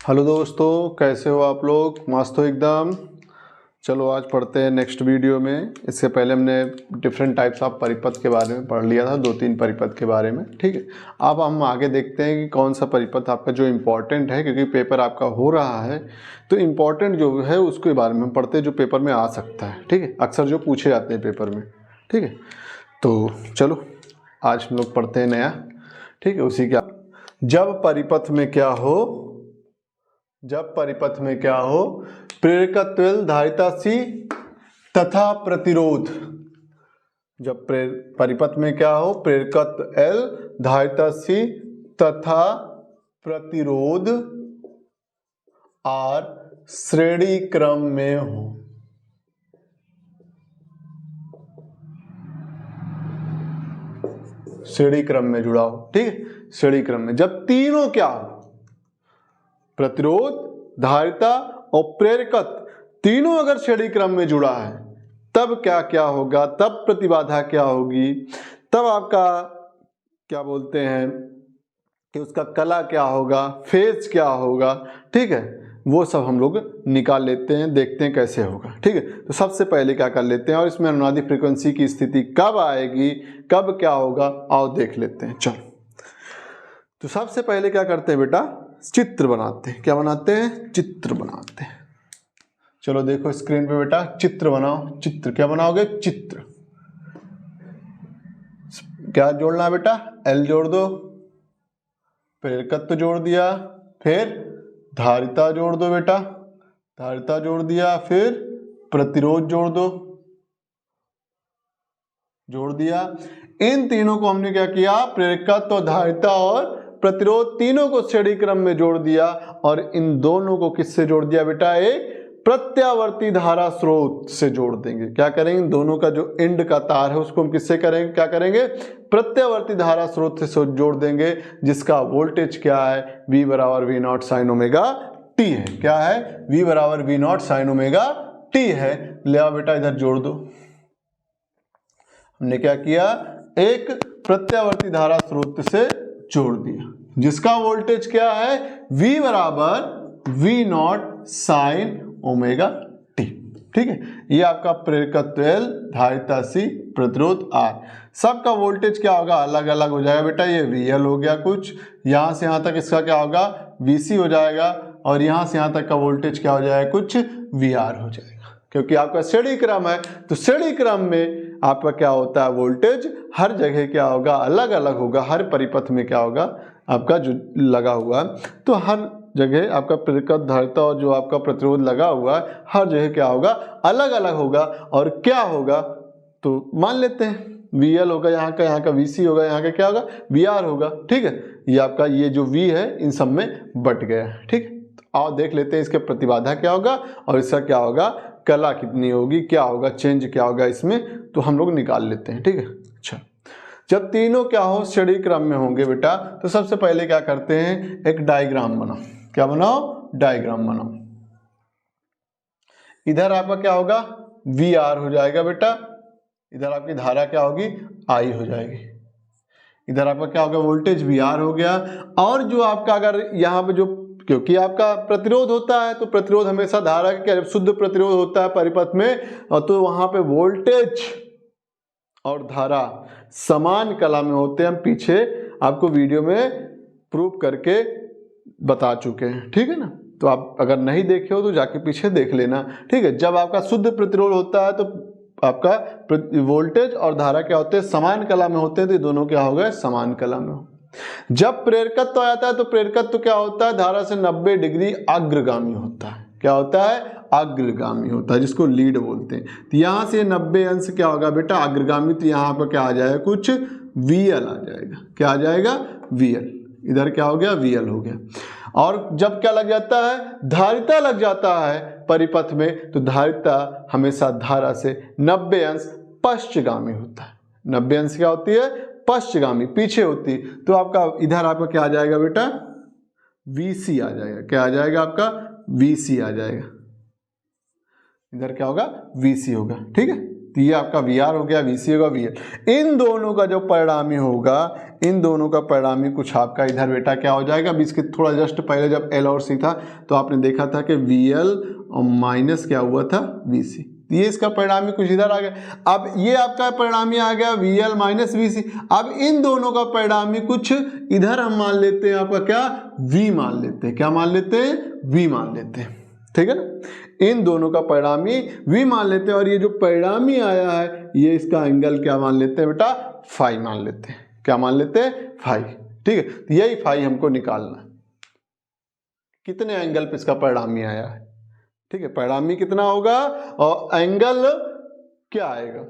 Hello दोस्तों, कैसे हो आप लोग? मस्त हो एकदम। चलो आज पढ़ते हैं नेक्स्ट वीडियो में। इससे पहले हमने डिफरेंट टाइप्स ऑफ परिपथ के बारे में पढ़ लिया था, 2-3 परिपथ के बारे में। ठीक है, अब हम आगे देखते हैं कि कौन सा परिपथ आपका जो इम्पोर्टेंट है, क्योंकि पेपर आपका हो रहा है तो इम्पोर्टेंट जो है उसके बारे में पढ़ते हैं, जो पेपर में आ सकता है। ठीक है, अक्सर जो पूछे जाते हैं पेपर में। ठीक है, तो चलो आज हम लोग पढ़ते हैं नया। ठीक है, उसी का जब परिपथ में क्या हो, प्रेरकत्व धारिता सी तथा प्रतिरोध। जब परिपथ में क्या हो, प्रेरकत्व L धारिता सी तथा प्रतिरोध R श्रेणी क्रम में हो। श्रेणी क्रम में जुड़ा हो। ठीक है, श्रेणी क्रम में जब तीनों क्या हो, प्रतिरोध, धारिता और प्रेरकत्व तीनों अगर श्रेणी क्रम में जुड़ा है, तब क्या क्या होगा, तब प्रतिबाधा क्या होगी, तब आपका क्या बोलते हैं कि उसका कला क्या होगा, फेज क्या होगा। ठीक है, वो सब हम लोग निकाल लेते हैं, देखते हैं कैसे होगा। ठीक है, तो सबसे पहले क्या कर लेते हैं, और इसमें अनुनादी फ्रीक्वेंसी की स्थिति कब आएगी, कब क्या होगा, आओ देख लेते हैं। चलो, तो सबसे पहले क्या करते हैं बेटा, चित्र बनाते हैं। क्या बनाते हैं? चित्र बनाते हैं। चलो देखो स्क्रीन पे बेटा, चित्र बनाओ। चित्र क्या बनाओगे? चित्र। क्या जोड़ना है बेटा? L जोड़ दो, प्रेरकत्व जोड़ दिया, फिर धारिता जोड़ दो बेटा, धारिता जोड़ दिया, फिर प्रतिरोध जोड़ दो, जोड़ दिया। इन तीनों को हमने क्या किया, प्रेरकत्व, धारिता और प्रतिरोध तीनों को श्रेणी क्रम में जोड़ दिया, और इन दोनों को किससे जोड़ दिया बेटा? एक प्रत्यावर्ती धारा स्रोत से जोड़ देंगे। क्या करेंगे? दोनों का जो एंड का तार है उसको हम किससे करेंगे? क्या करेंगे? प्रत्यावर्ती धारा स्रोत से जोड़ देंगे, जिसका वोल्टेज क्या है? V बराबर V0 साइन ओमेगा t है। क्या है? V बराबर V0 साइन ओमेगा t है। ले आओ बेटा इधर जोड़ दो। हमने क्या किया, एक प्रत्यावर्ती धारा स्रोत से जोड़ दिया, जिसका वोल्टेज क्या है? V बराबर V0 साइन ओमेगा t। ठीक है, ये आपका प्रेरकत्व L, धारिता C, प्रतिरोध R। सबका वोल्टेज क्या होगा? अलग अलग हो जाएगा बेटा। ये VL हो गया कुछ, यहां से यहां तक इसका क्या होगा? VC हो जाएगा, और यहां से यहां तक का वोल्टेज क्या हो जाएगा? कुछ VR हो जाएगा, क्योंकि आपका श्रेणी क्रम है। तो श्रेणी क्रम में आपका क्या होता है, वोल्टेज हर जगह क्या होगा? अलग अलग होगा। हर परिपथ में क्या होगा आपका जो लगा हुआ है, तो हर जगह आपका प्रेरकत्व, धारिता और जो आपका प्रतिरोध लगा हुआ है, हर जगह क्या होगा? अलग अलग होगा। और क्या होगा, तो मान लेते हैं VL होगा यहाँ का VC होगा, यहाँ का क्या होगा? VR होगा। ठीक है, ये आपका ये जो V है इन सब में बट गया है। ठीक है, तो आओ देख लेते हैं इसके प्रतिबाधा क्या होगा और इसका क्या होगा, कला कितनी होगी, क्या होगा, चेंज क्या होगा इसमें, तो हम लोग निकाल लेते हैं। ठीक है, अच्छा, जब तीनों क्या हो, श्रेणी क्रम में होंगे बेटा, तो सबसे पहले क्या करते हैं, एक डायग्राम बनाओ। क्या बनाओ? डायग्राम बनाओ। इधर आपका क्या होगा? VR हो जाएगा बेटा, इधर आपकी धारा क्या होगी? I हो जाएगी। इधर आपका क्या होगा? वोल्टेज VR हो गया। और जो आपका अगर यहाँ पे जो, क्योंकि आपका प्रतिरोध होता है, तो प्रतिरोध हमेशा धारा के, जब शुद्ध प्रतिरोध होता है परिपथ में, और तो वहां पे वोल्टेज और धारा समान कला में होते हैं। हम पीछे आपको वीडियो में प्रूव करके बता चुके हैं। ठीक है ना, तो आप अगर नहीं देखे हो तो जाके पीछे देख लेना। ठीक है, जब आपका शुद्ध प्रतिरोध होता है तो आपका वोल्टेज और धारा क्या होते हैं? समान कला में होते हैं, तो ये दोनों क्या हो गए? समान कला में हो। जब प्रेरकत्व आ जाता है तो प्रेरकत्व क्या होता है? धारा से 90 डिग्री अग्रगामी होता है। क्या होता है? अग्रगामी होता है, जिसको लीड बोलते हैं। तो यहां से 90 अंश क्या होगा बेटा? अग्रगामी। तो यहां पर क्या आ जाएगा? कुछ VL आ जाएगा। क्या आ जाएगा? VL। इधर क्या हो गया? VL हो गया। और जब क्या लग जाता है? धारिता लग जाता है परिपथ में, तो धारिता हमेशा धारा से 90 अंश पश्चगामी होता है। 90 अंश क्या होती है? पश्चगामी, पीछे होती। तो आपका इधर आपका क्या आ जाएगा बेटा? VC आ जाएगा। क्या आ जाएगा आपका? VC आ जाएगा। इधर क्या होगा? VC होगा। ठीक है, तो ये आपका वी आर हो गया, वी सी होगा, वी एल। इन दोनों का जो परिणामी होगा, इन दोनों का परिणामी कुछ आपका इधर बेटा क्या हो जाएगा, अभी इसके थोड़ा जस्ट पहले जब एल और सी था तो आपने देखा था कि वी एल और माइनस क्या हुआ था, वी सी। ये इसका परिणामी कुछ इधर आ गया। अब ये आपका परिणामी आ गया वी एल माइनस वी सी। अब इन दोनों का परिणामी कुछ इधर हम मान लेते हैं आपका क्या, वी मान लेते हैं। क्या मान लेते हैं, वी मान लेते हैं, ठीक है ना। इन दोनों का परिणामी वी मान लेते हैं और ये जो परिणामी आया है ये इसका एंगल क्या मान लेते हैं बेटा, फाई मान लेते हैं। क्या मान लेते हैं, फाई, ठीक है। तो यही फाई हमको निकालना है, कितने एंगल पे इसका परिणामी आया है, ठीक है। परिणामी कितना होगा और एंगल क्या आएगा,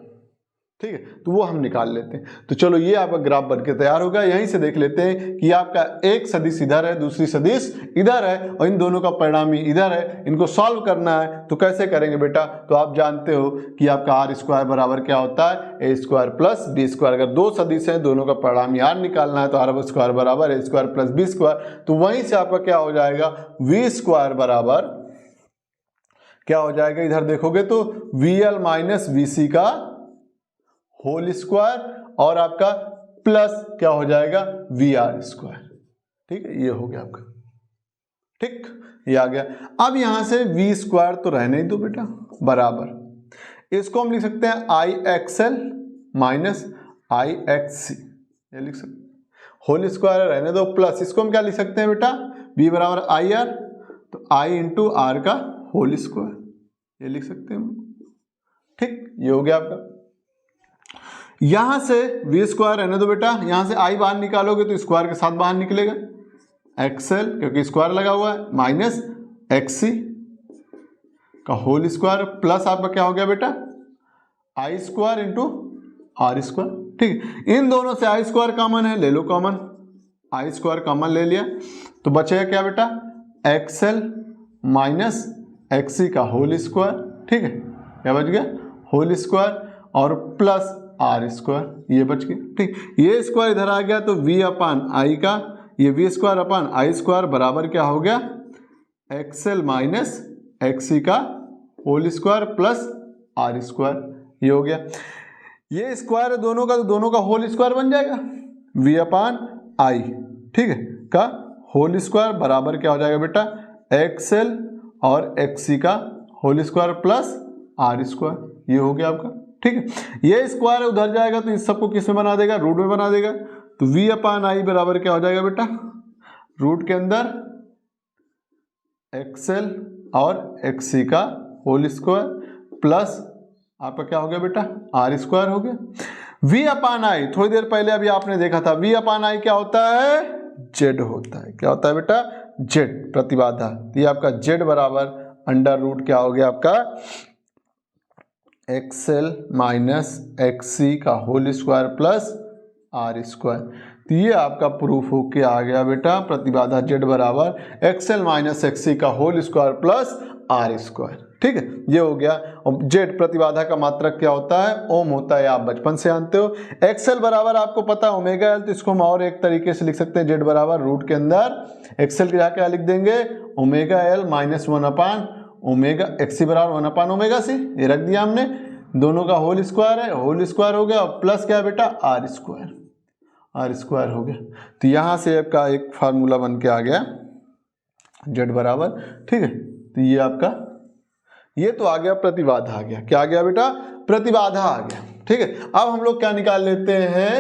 ठीक है, तो वो हम निकाल लेते हैं। तो चलो ये आपका ग्राफ बनके तैयार होगा। यहीं से देख लेते हैं कि आपका एक सदिश इधर है, दूसरी सदिश इधर है और इन दोनों का परिणामी इधर है। इनको सॉल्व करना है तो कैसे करेंगे बेटा, तो आप जानते हो कि आपका आर स्क्वायर बराबर क्या होता है, ए स्क्वायर प्लस बी स्क्वायर। अगर दो सदिश हैं, दोनों का परिणामी आर निकालना है तो आर स्क्वायर बराबर ए स्क्वायर प्लस बी स्क्वायर। तो वहीं से आपका क्या हो जाएगा, वी स्क्वायर बराबर क्या हो जाएगा, इधर देखोगे तो वी एल माइनस वी सी का होल स्क्वायर और आपका प्लस क्या हो जाएगा, वी आर स्क्वायर, ठीक है। ये हो गया आपका, ठीक, ये आ गया। अब यहां से वी स्क्वायर तो रहने ही दो बेटा, बराबर इसको हम लिख सकते हैं आई X L minus I X सी, ये लिख सकते हैं। होल स्क्वायर रहने दो, प्लस इसको हम क्या लिख सकते हैं बेटा, वी बराबर आई आर, तो आई इंटू आर का होल स्क्वायर, ये लिख सकते हैं, ठीक। ये हो गया आपका। यहां से वी स्क्वायर रहने दो बेटा, यहां से आई बाहर निकालोगे तो स्क्वायर के साथ बाहर निकलेगा, एक्सएल क्योंकि स्क्वायर लगा हुआ है, माइनस एक्सी का होल स्क्वायर प्लस आपका क्या हो गया बेटा, आई स्क्वायर इंटू आर स्क्वायर, ठीक। इन दोनों से आई स्क्वायर कॉमन है, ले लो कॉमन, आई स्क्वायर कॉमन ले लिया तो बचेगा क्या बेटा, एक्सएल माइनस एक्सी का होल स्क्वायर, ठीक है, क्या बच गया, होल स्क्वायर और प्लस आर स्क्वायर, ये बच गया, ठीक। ये स्क्वायर इधर आ गया तो वी अपान आई का, ये v square upon i square बराबर क्या हो गया, एक्सएल माइनस एक्सी का whole square plus r square, ये हो गया। ये स्क्वायर दोनों का तो दोनों का होल स्क्वायर बन जाएगा, वी अपान आई, ठीक है, का होल स्क्वायर बराबर क्या हो जाएगा बेटा, एक्सएल और एक्सी का whole square plus r square, ये हो गया आपका, ठीक है। ये स्क्वायर उधर जाएगा तो इस सबको किस में बना देगा, रूट में बना देगा। तो वी अपान आई बराबर क्या हो जाएगा बेटा, रूट के अंदर एक्सएल और एक्सी का होल स्क्वायर प्लस आपका क्या हो गया बेटा, आर स्क्वायर हो गया। वी अपान आई थोड़ी देर पहले अभी आपने देखा था, वी अपान आई क्या होता है, जेड होता है। क्या होता है बेटा, जेड, प्रतिबाधा। तो ये आपका जेड बराबर अंडर रूट क्या हो गया आपका, एक्सएल माइनस एक्सी का whole square plus r square. तो ये आपका प्रूफ हो के आ गया बेटा, प्रतिबाधा जेड बराबर एक्सएल माइनस एक्सी का whole square plus r square, ठीक है, ये हो गया। और जेड प्रतिबाधा का मात्रक क्या होता है, ओम होता है, आप बचपन से जानते हो। एक्सएल बराबर आपको पता है ओमेगा एल, तो इसको हम और एक तरीके से लिख सकते हैं, जेड बराबर रूट के अंदर एक्सएल के जगह क्या लिख देंगे, omega l minus 1 upon omega, x c बराबर 1 अपान ओमेगा सी, ये रख दिया हमने। दोनों का होल स्क्वायर है, होल स्क्वायर हो गया, और प्लस क्या है बेटा, आर स्क्वायर, आर स्क्वायर हो गया। तो यहाँ से आपका एक फार्मूला बन के आ गया जेड बराबर, ठीक है। तो ये आपका, ये तो आ गया प्रतिबाधा आ गया, क्या आ गया बेटा, प्रतिबाधा आ गया, ठीक है। अब हम लोग क्या निकाल लेते हैं,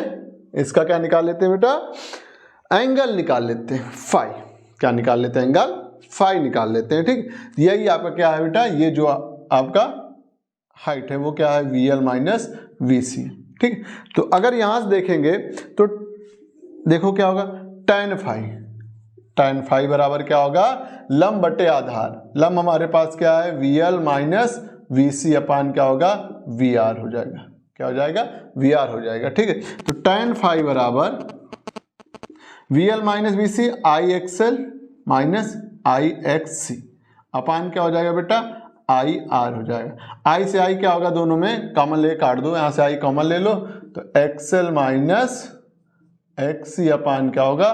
इसका क्या निकाल लेते हैं बेटा, एंगल निकाल लेते हैं, फाई। क्या निकाल लेते हैं, एंगल फाई निकाल लेते हैं, ठीक। यही आपका क्या है बेटा, ये जो आपका हाइट है वो क्या है, वी एल माइनस वी सी, ठीक। तो अगर यहां से देखेंगे तो देखो क्या होगा, tan फाई, tan फाई बराबर क्या होगा, लंब बटे आधार। लंब हमारे पास क्या है, we L minus V C upon क्या होगा, वी आर हो जाएगा। क्या हो जाएगा, वी आर हो जाएगा, ठीक है। तो tan फाई बराबर V L minus V C I X L minus I X C upon क्या हो जाएगा बेटा, आई आर हो जाएगा। आई से आई क्या होगा, दोनों में कॉमन ले काट दो, यहां से आई कॉमन ले लो, तो एक्सएल माइनस एक्सी अपान क्या होगा,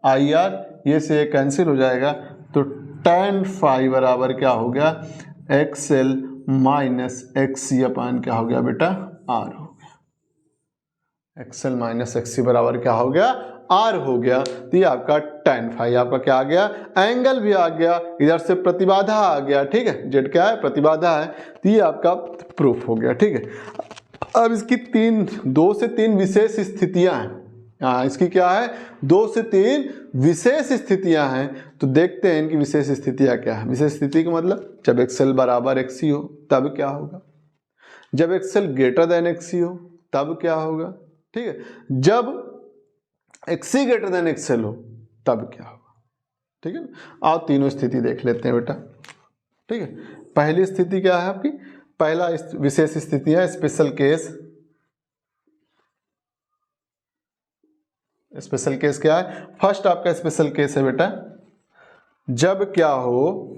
आई आर, ये से ये कैंसिल हो जाएगा। तो tan फाई बराबर क्या हो गया, एक्सएल माइनस एक्सी अपान क्या हो गया बेटा, आर हो गया, एक्सएल माइनस एक्ससी बराबर क्या हो गया, आर हो गया। तो ये आपका tan फाई आपका क्या आ गया, एंगल भी आ गया, इधर से प्रतिबाधा आ गया, ठीक है, जेड क्या है, प्रतिबाधा है। तो ये आपका प्रूफ हो गया, ठीक है। अब इसकी 2 से 3 विशेष स्थितियां हैं। हाँ, इसकी क्या है, 2 से 3 विशेष स्थितियां हैं। तो देखते हैं इनकी विशेष स्थितियां क्या है। विशेष स्थिति का मतलब जब एक्सएल बराबर एक्ससी हो तब क्या होगा, जब एक्सएल ग्रेटर देन एक्ससी हो तब क्या होगा, ठीक है, जब एक्ससी ग्रेटर देन एक्सएल हो तब क्या होगा, ठीक है। आओ तीनों स्थिति देख लेते हैं बेटा, ठीक है। पहली स्थिति क्या है आपकी, पहला विशेष स्थिति है स्पेशल केस। स्पेशल केस क्या है, फर्स्ट आपका स्पेशल केस है बेटा, जब क्या हो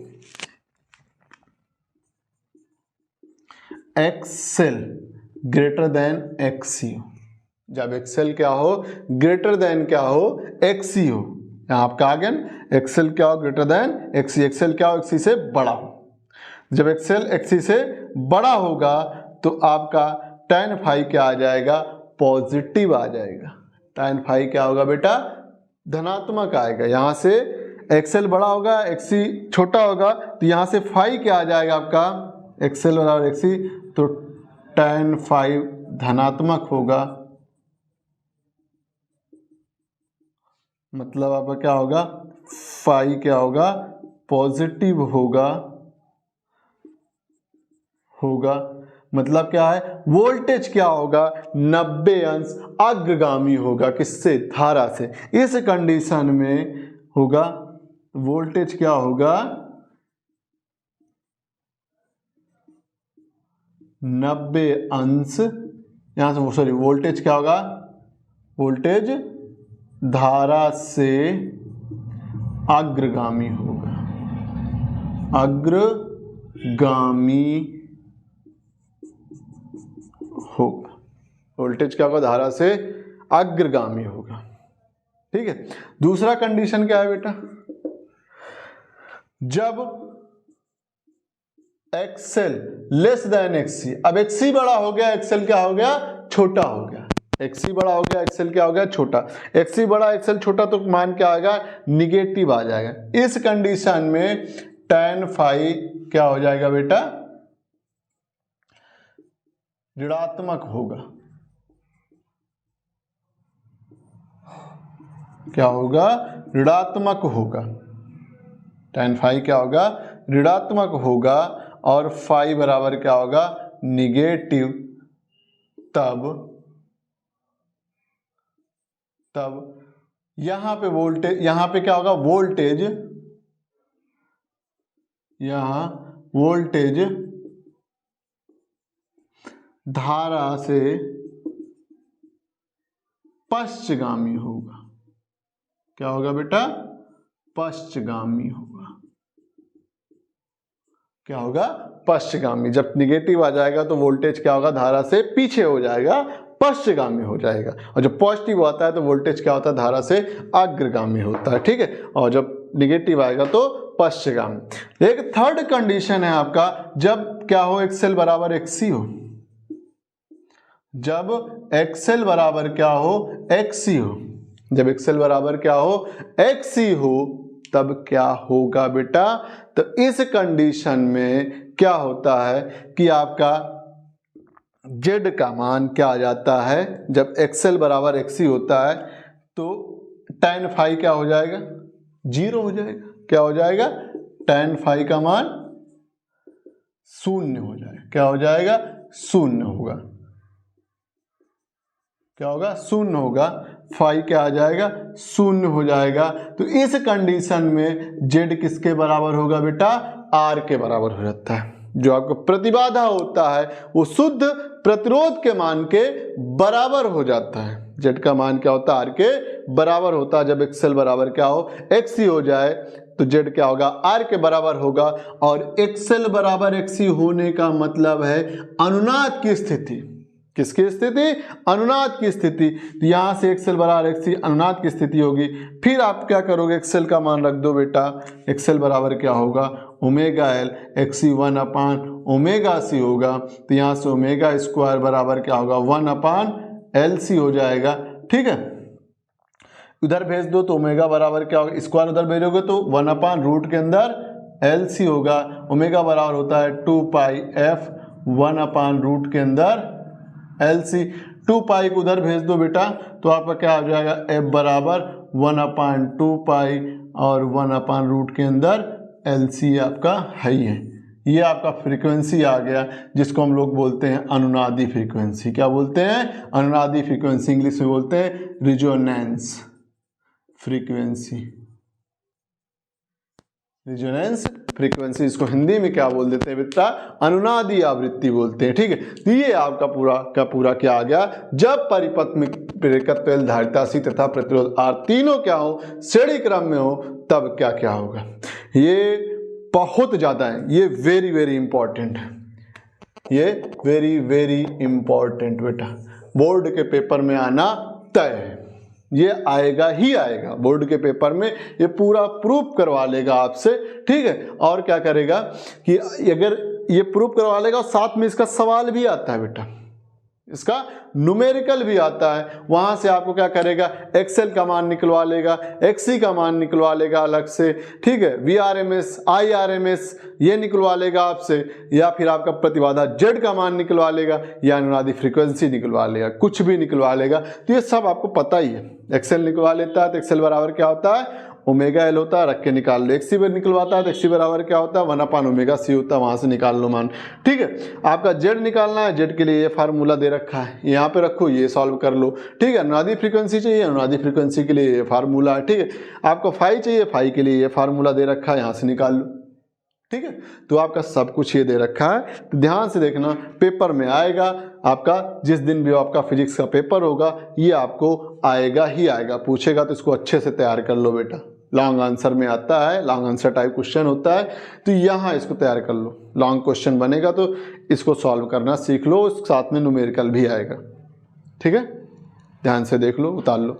एक्सएल ग्रेटर देन एक्ससी हो, जब एक्सएल क्या हो, ग्रेटर देन क्या हो, एक्ससी हो। यहां आपका आ गया एक्सएल क्या हो, ग्रेटर देन एक्ससी, एक्सएल क्या हो, एक्ससी से बड़ा हो। जब एक्सएल एक्ससी से बड़ा होगा तो आपका tan फाई क्या आ जाएगा, पॉजिटिव आ जाएगा। tan फाई क्या होगा बेटा, धनात्मक आएगा। यहां से एक्सएल बड़ा होगा, एक्ससी छोटा होगा, तो यहां से फाई क्या आ जाएगा आपका, एक्सएल बराबर एक्ससी, तो tan फाई धनात्मक होगा। मतलब आपका क्या होगा, फाई क्या होगा, पॉजिटिव होगा। मतलब क्या है, वोल्टेज क्या होगा, 90 अंश अग्रगामी होगा, किससे, धारा से। इस कंडीशन में होगा वोल्टेज क्या होगा, 90 अंश, यहां से सॉरी, वोल्टेज क्या होगा, वोल्टेज धारा से अग्रगामी होगा, अग्रगामी होगा। वोल्टेज क्या होगा, धारा से अग्रगामी होगा, ठीक है। दूसरा कंडीशन क्या है बेटा, जब एक्सएल लेस देन एक्ससी, अब एक्ससी बड़ा हो गया, एक्सएल क्या हो गया, छोटा हो गया। एक्ससी बड़ा हो गया, एक्सएल क्या हो गया, छोटा। एक्ससी बड़ा एक्सएल छोटा, तो मान क्या आएगा, निगेटिव आ जाएगा। इस कंडीशन में tan फाई क्या हो जाएगा बेटा, ऋणात्मक होगा। क्या होगा, ऋणात्मक होगा। tan फाई क्या होगा, ऋणात्मक होगा, और फाई बराबर क्या होगा, निगेटिव। तब यहां पे वोल्टेज, यहां पे क्या होगा, वोल्टेज, यहां वोल्टेज धारा से पश्चगामी होगा। क्या होगा बेटा, पश्चगामी होगा। क्या होगा, पश्चगामी। जब निगेटिव आ जाएगा तो वोल्टेज क्या होगा, धारा से पीछे हो जाएगा, पश्चगामी हो जाएगा। और जब पॉजिटिव आता है तो वोल्टेज क्या होता है, धारा से अग्रगामी होता है, ठीक है। और जब निगेटिव आएगा तो पश्चगामी। एक थर्ड कंडीशन है आपका, जब क्या हो, एक्सएल बराबर एक्ससी हो। जब एक्सएल बराबर क्या हो, एक्ससी हो। जब एक्सएल बराबर क्या हो, एक्ससी हो, तब क्या होगा बेटा, तो इस कंडीशन में क्या होता है कि आपका z का मान क्या आ जाता है, जब एक्सएल बराबर एक्ससी होता है तो tan फाई क्या हो जाएगा, 0 हो जाएगा। क्या हो जाएगा, tan फाई का मान 0 हो जाएगा। क्या हो जाएगा, 0 होगा। क्या होगा, 0 होगा। फाई क्या आ जाएगा, 0 हो जाएगा। तो इस कंडीशन में z किसके बराबर होगा बेटा, r के बराबर हो जाता है। जो आपका प्रतिबाधा होता है वो शुद्ध प्रतिरोध के मान के बराबर हो जाता है। z का मान क्या होता है, r के बराबर होता है। जब एक्सएल बराबर क्या हो, xc हो जाए तो z क्या होगा, r के बराबर होगा। और एक्सएल बराबर xc होने का मतलब है अनुनाद की स्थिति। किसकी स्थिति, अनुनाद की स्थिति। तो यहां से एक्सएल बराबर एक्ससी अनुनाद की स्थिति होगी। फिर आप क्या करोगे, एक्सएल का मान रख दो बेटा, एक्सएल बराबर क्या होगा, ओमेगा एल, XC 1/ओमेगा C होगा, तो यहाँ से ओमेगा स्क्वायर बराबर क्या होगा 1/LC हो जाएगा। ठीक है, उधर भेज दो तो ओमेगा बराबर क्या होगा, स्क्वायर उधर भेजोगे तो 1/रूट के अंदर LC होगा। ओमेगा बराबर होता है 2πf 1/रूट के अंदर LC। 2π को उधर भेज दो बेटा तो आपका क्या हो जाएगा f बराबर 1/2π और 1/रूट के अंदर LC आपका है ही है। ये आपका फ्रीक्वेंसी आ गया जिसको हम लोग बोलते हैं अनुनादी फ्रीक्वेंसी। क्या बोलते हैं? अनुनादी फ्रीक्वेंसी, इंग्लिश में बोलते हैं रिजोनेंस फ्रीक्वेंसी। रिजोनेंस फ्रीक्वेंसी, इसको हिंदी में क्या बोल देते हैं बेटा? अनुनादी आवृत्ति बोलते हैं। ठीक है, तो ये आपका पूरा का पूरा क्या आ गया, जब परिपथ में प्रेरकत्व L, धारिता C तथा प्रतिरोध R तीनों क्या हो, श्रेणी क्रम में हो, तब क्या क्या होगा। ये बहुत ज्यादा है, ये वेरी वेरी इंपॉर्टेंट है, ये वेरी वेरी इंपॉर्टेंट बेटा, बोर्ड के पेपर में आना तय है, ये आएगा ही आएगा बोर्ड के पेपर में, ये पूरा प्रूफ करवा लेगा आपसे। ठीक है, और क्या करेगा कि अगर ये प्रूफ करवा लेगा और साथ में इसका सवाल भी आता है बेटा, इसका न्यूमेरिकल भी आता है, वहां से आपको क्या करेगा, एक्सेल का मान निकलवा लेगा, XC का मान निकलवा लेगा अलग से। ठीक है, VRMS IRMS ये निकलवा लेगा आपसे, या फिर आपका प्रतिबाधा Z का मान निकलवा लेगा, या अनुनादी फ्रीक्वेंसी निकलवा लेगा, कुछ भी निकलवा लेगा। तो ये सब आपको पता ही है, एक्सेल निकलवा लेता है तो एक्सेल बराबर क्या होता है, ओमेगा एल होता है, रख के निकाल लो। XC निकलवाता है तो XC बराबर क्या होता है, 1/ओमेगा C होता है, वहां से निकाल लो मान। ठीक है, आपका Z निकालना है, Z के लिए ये फार्मूला दे रखा है, यहाँ पे रखो, ये सॉल्व कर लो। ठीक है, अनुनादी फ्रीक्वेंसी चाहिए, अनुनादी फ्रीक्वेंसी के लिए ये फार्मूला है। ठीक है, आपको फाई चाहिए, फाई के लिए ये फार्मूला दे रखा है, यहाँ से निकाल लो। ठीक है, तो आपका सब कुछ ये दे रखा है, तो ध्यान से देखना, पेपर में आएगा आपका, जिस दिन भी आपका फिजिक्स का पेपर होगा ये आपको आएगा ही आएगा, पूछेगा तो इसको अच्छे से तैयार कर लो बेटा। लॉन्ग आंसर में आता है, लॉन्ग आंसर टाइप क्वेश्चन होता है, तो यहाँ इसको तैयार कर लो। लॉन्ग क्वेश्चन बनेगा तो इसको सॉल्व करना सीख लो, साथ में न्यूमेरिकल भी आएगा। ठीक है, ध्यान से देख लो, उतार लो,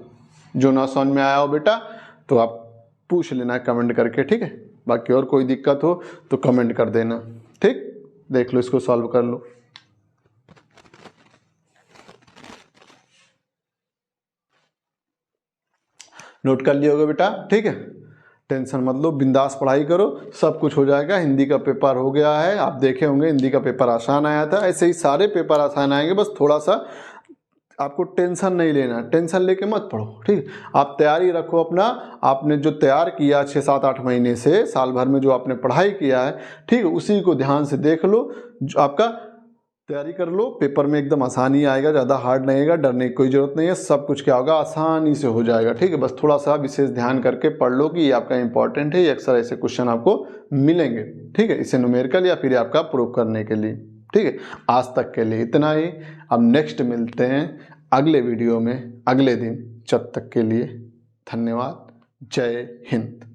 जो ना समझ में आया हो बेटा तो आप पूछ लेना कमेंट करके। ठीक है, बाकी और कोई दिक्कत हो तो कमेंट कर देना। ठीक, देख लो, इसको सॉल्व कर लो। नोट कर लिया होगा बेटा। ठीक है, टेंशन मत लो, बिंदास पढ़ाई करो, सब कुछ हो जाएगा। हिंदी का पेपर हो गया है, आप देखे होंगे हिंदी का पेपर आसान आया था, ऐसे ही सारे पेपर आसान आएंगे, बस थोड़ा सा आपको टेंशन नहीं लेना, टेंशन लेके मत पढ़ो। ठीक, आप तैयारी रखो अपना, आपने जो तैयार किया 6-7-8 महीने से, साल भर में जो आपने पढ़ाई किया है, ठीक है, उसी को ध्यान से देख लो, जो आपका तैयारी कर लो, पेपर में एकदम आसानी आएगा, ज़्यादा हार्ड नहीं आएगा, डरने की कोई ज़रूरत नहीं है, सब कुछ क्या होगा, आसानी से हो जाएगा। ठीक है, बस थोड़ा सा विशेष ध्यान करके पढ़ लो कि ये आपका इंपॉर्टेंट है, ये अक्सर ऐसे क्वेश्चन आपको मिलेंगे। ठीक है, इसे न्यूमेरिकल या फिर आपका प्रूव करने के लिए। ठीक है, आज तक के लिए इतना ही, अब नेक्स्ट मिलते हैं अगले वीडियो में अगले दिन। जब तक के लिए धन्यवाद, जय हिंद।